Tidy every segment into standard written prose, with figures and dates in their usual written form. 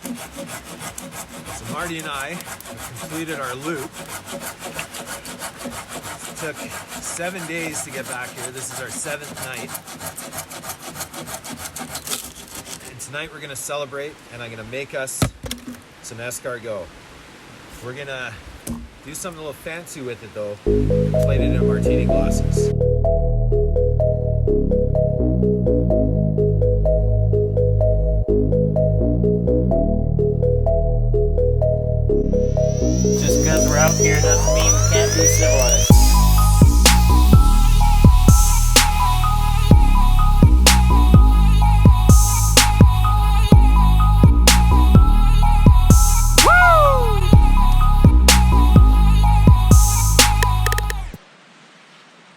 So Marty and I have completed our loop. It took 7 days to get back here. This is our 7th night. And tonight we're gonna celebrate, and I'm gonna make us some escargot. We're gonna do something a little fancy with it though. Plate it in martini glasses. Just because we're out here doesn't mean we can't be civilized.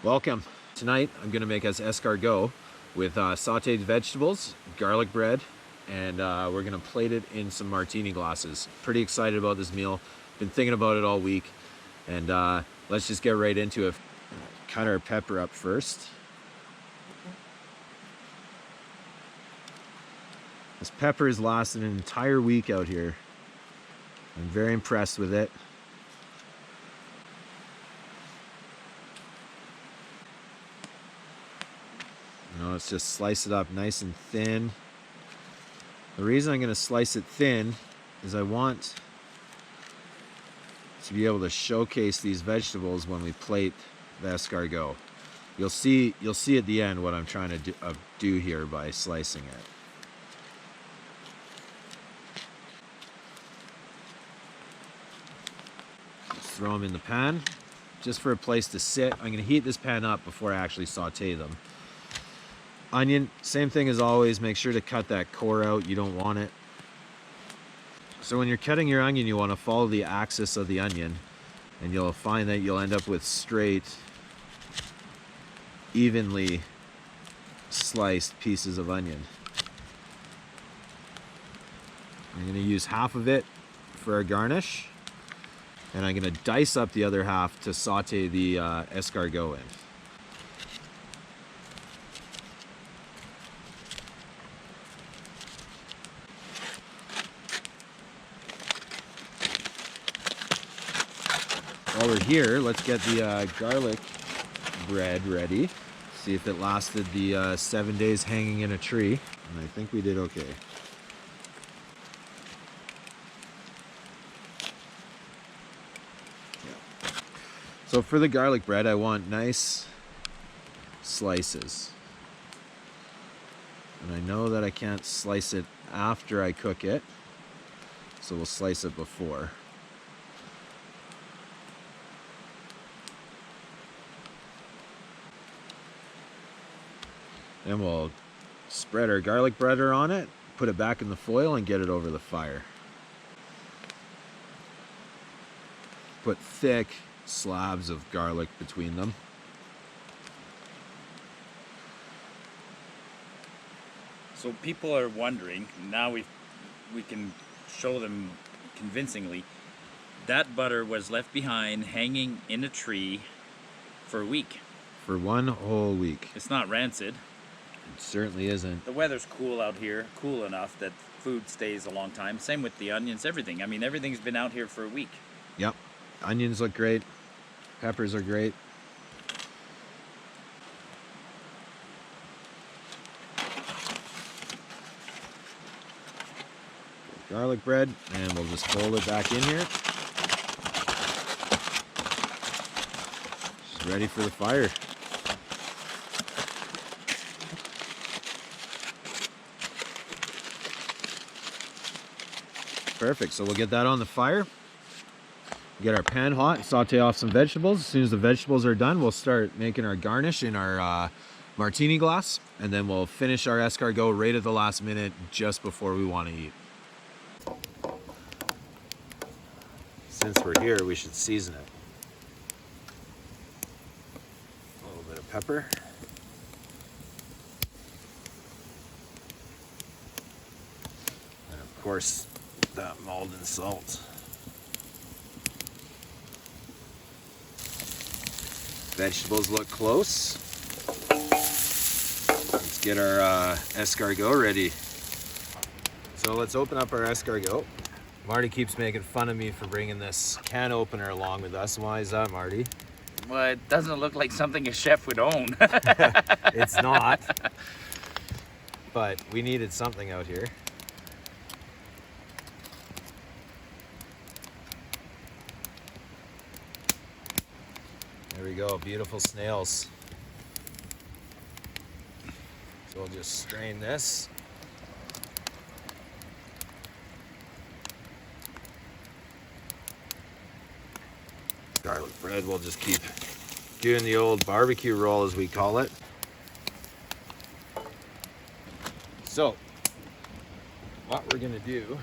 Welcome. Tonight I'm gonna make us escargot with sauteed vegetables, garlic bread, and we're gonna plate it in some martini glasses. Pretty excited about this meal. Been thinking about it all week, and let's just get right into it. Cut our pepper up first. This pepper has lasted an entire week out here. I'm very impressed with it. Let's just slice it up nice and thin. The reason I'm going to slice it thin is I want to be able to showcase these vegetables when we plate the escargot. You'll see at the end what I'm trying to do here by slicing it. Just throw them in the pan just for a place to sit. I'm going to heat this pan up before I actually saute them. Onion, same thing as always, make sure to cut that core out, you don't want it. So when you're cutting your onion, you want to follow the axis of the onion, and you'll find that you'll end up with straight, evenly sliced pieces of onion. I'm going to use half of it for a garnish, and I'm going to dice up the other half to saute the escargot in. While we're here, let's get the garlic bread ready. See if it lasted the 7 days hanging in a tree. And I think we did okay. Yeah. So for the garlic bread, I want nice slices. And I know that I can't slice it after I cook it, so we'll slice it before. And we'll spread our garlic butter on it, put it back in the foil, and get it over the fire. Put thick slabs of garlic between them. So people are wondering, now we can show them convincingly, that butter was left behind hanging in a tree for a week. For one whole week. It's not rancid. It certainly isn't. The weather's cool out here, cool enough that food stays a long time. Same with the onions, everything. I mean, everything's been out here for a week. Yep. Onions look great. Peppers are great. Garlic bread, and we'll just fold it back in here. Just ready for the fire. Perfect, so we'll get that on the fire. Get our pan hot, saute off some vegetables. As soon as the vegetables are done, we'll start making our garnish in our martini glass, and then we'll finish our escargot right at the last minute just before we want to eat. Since we're here, we should season it. A little bit of pepper. And of course, that Maldon salt. Vegetables look close. Let's get our escargot ready. So let's open up our escargot. Marty keeps making fun of me for bringing this can opener along with us. Why is that, Marty? Well, it doesn't look like something a chef would own. It's not. But we needed something out here. There we go, beautiful snails. So we'll just strain this. Garlic bread, we'll just keep doing the old barbecue roll, as we call it. So, what we're gonna do,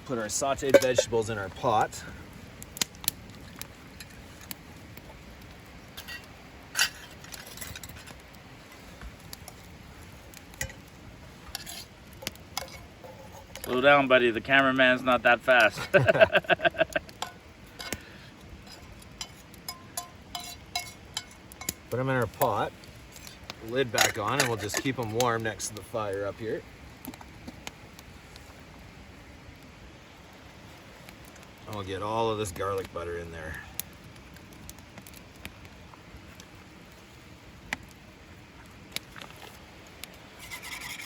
put our sauteed vegetables in our pot. Slow down, buddy. The cameraman's not that fast. Put them in our pot, lid back on, and we'll just keep them warm next to the fire up here. And we'll get all of this garlic butter in there.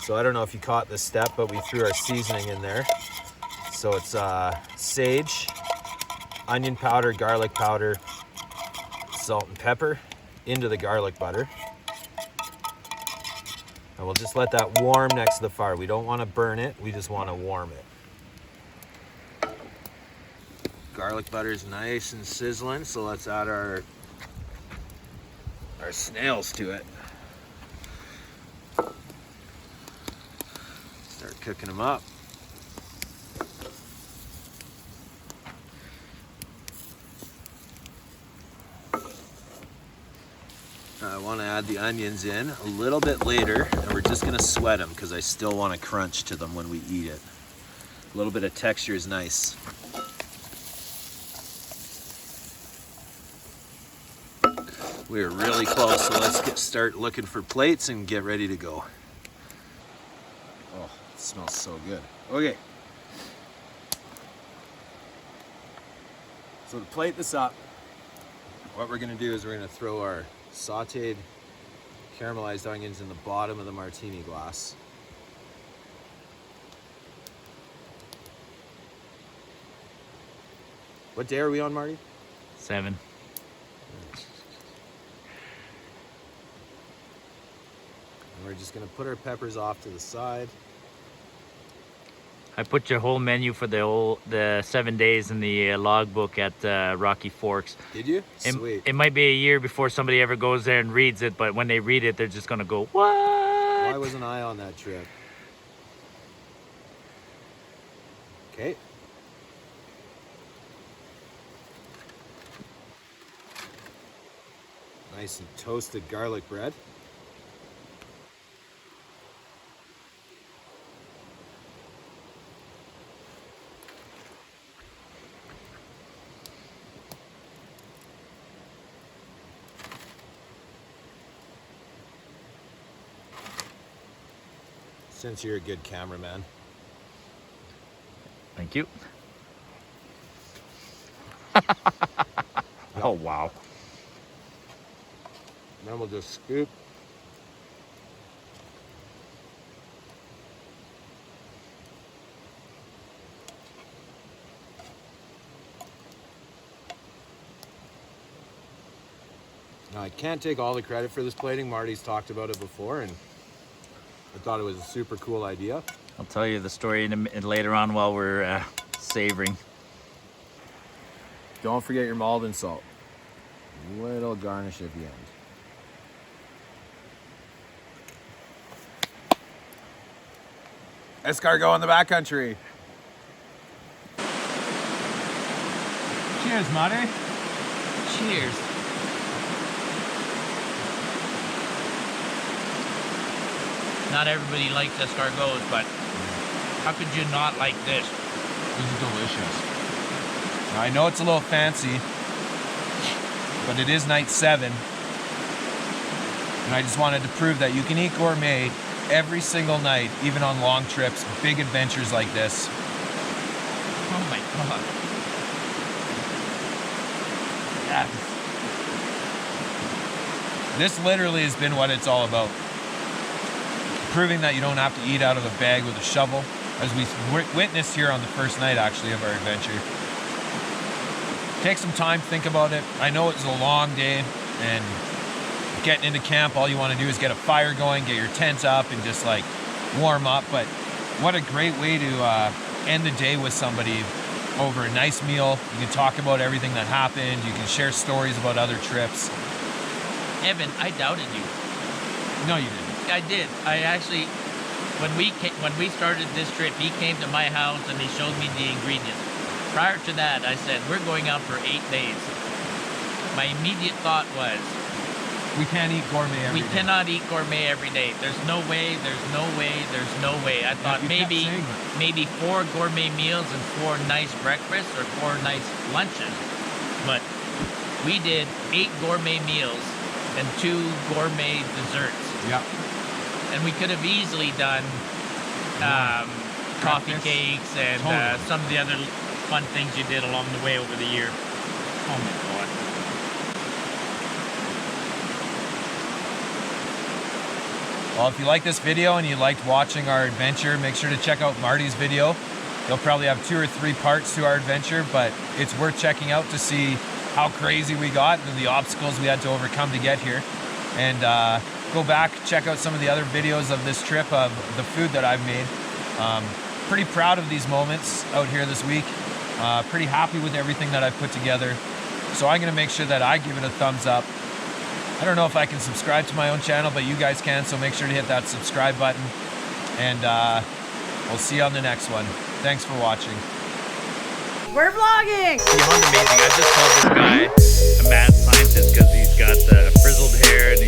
So I don't know if you caught this step, but we threw our seasoning in there. So it's sage, onion powder, garlic powder, salt and pepper into the garlic butter. And we'll just let that warm next to the fire. We don't want to burn it, we just want to warm it. Garlic butter is nice and sizzling, so let's add our snails to it. Start cooking them up. I want to add the onions in a little bit later, and we're just going to sweat them because I still want to crunch to them when we eat it. A little bit of texture is nice. We're really close, so let's start looking for plates and get ready to go. Oh, it smells so good. Okay. So to plate this up, what we're going to do is we're going to throw our sauteed caramelized onions in the bottom of the martini glass. What day are we on, Marty? 7. And we're just going to put our peppers off to the side. I put your whole menu for the 7 days in the logbook at Rocky Forks. Did you? Sweet. It might be a year before somebody ever goes there and reads it, but when they read it, they're just gonna go, "What? Why wasn't I on that trip?" Okay. Nice and toasted garlic bread. Since you're a good cameraman. Thank you." Oh, wow. Then we'll just scoop. Now, I can't take all the credit for this plating. Marty's talked about it before, and I thought it was a super cool idea. I'll tell you the story later on while we're savoring. Don't forget your Maldon salt. Little garnish at the end. Escargot in the backcountry. Cheers, Marty. Cheers. Not everybody likes escargots, but how could you not like this? This is delicious. Now, I know it's a little fancy, but it is night 7. And I just wanted to prove that you can eat gourmet every single night, even on long trips, big adventures like this. Oh my God. Yeah. This literally has been what it's all about. Proving that you don't have to eat out of a bag with a shovel, as we witnessed here on the first night, actually, of our adventure. Take some time, think about it. I know it's a long day, and getting into camp, all you want to do is get a fire going, get your tents up, and just like warm up. But what a great way to end the day with somebody over a nice meal. You can talk about everything that happened. You can share stories about other trips. Evan, I doubted you. No, you didn't. I did. I actually, when we started this trip, he came to my house and he showed me the ingredients. Prior to that, I said, we're going out for 8 days. My immediate thought was, We can't eat gourmet every we day. cannot eat gourmet every day. There's no way, there's no way, there's no way. I thought you kept maybe saying that. maybe 4 gourmet meals and 4 nice breakfasts or 4 nice lunches. But we did 8 gourmet meals and 2 gourmet desserts. Yeah. And we could have easily done coffee Breakfast. cakes and Totally. some of the other fun things you did along the way over the year. Oh my God. Well, if you like this video and you liked watching our adventure, make sure to check out Marty's video. He'll probably have 2 or 3 parts to our adventure, but it's worth checking out to see how crazy we got and the obstacles we had to overcome to get here. And go back, check out some of the other videos of this trip, of the food that I've made. Pretty proud of these moments out here this week. Pretty happy with everything that I've put together. So I'm gonna make sure that I give it a thumbs up. I don't know if I can subscribe to my own channel, but you guys can, so make sure to hit that subscribe button. And we'll see you on the next one. Thanks for watching. We're vlogging! Beyond amazing. I just called this guy a mad scientist because he's got frizzled hair and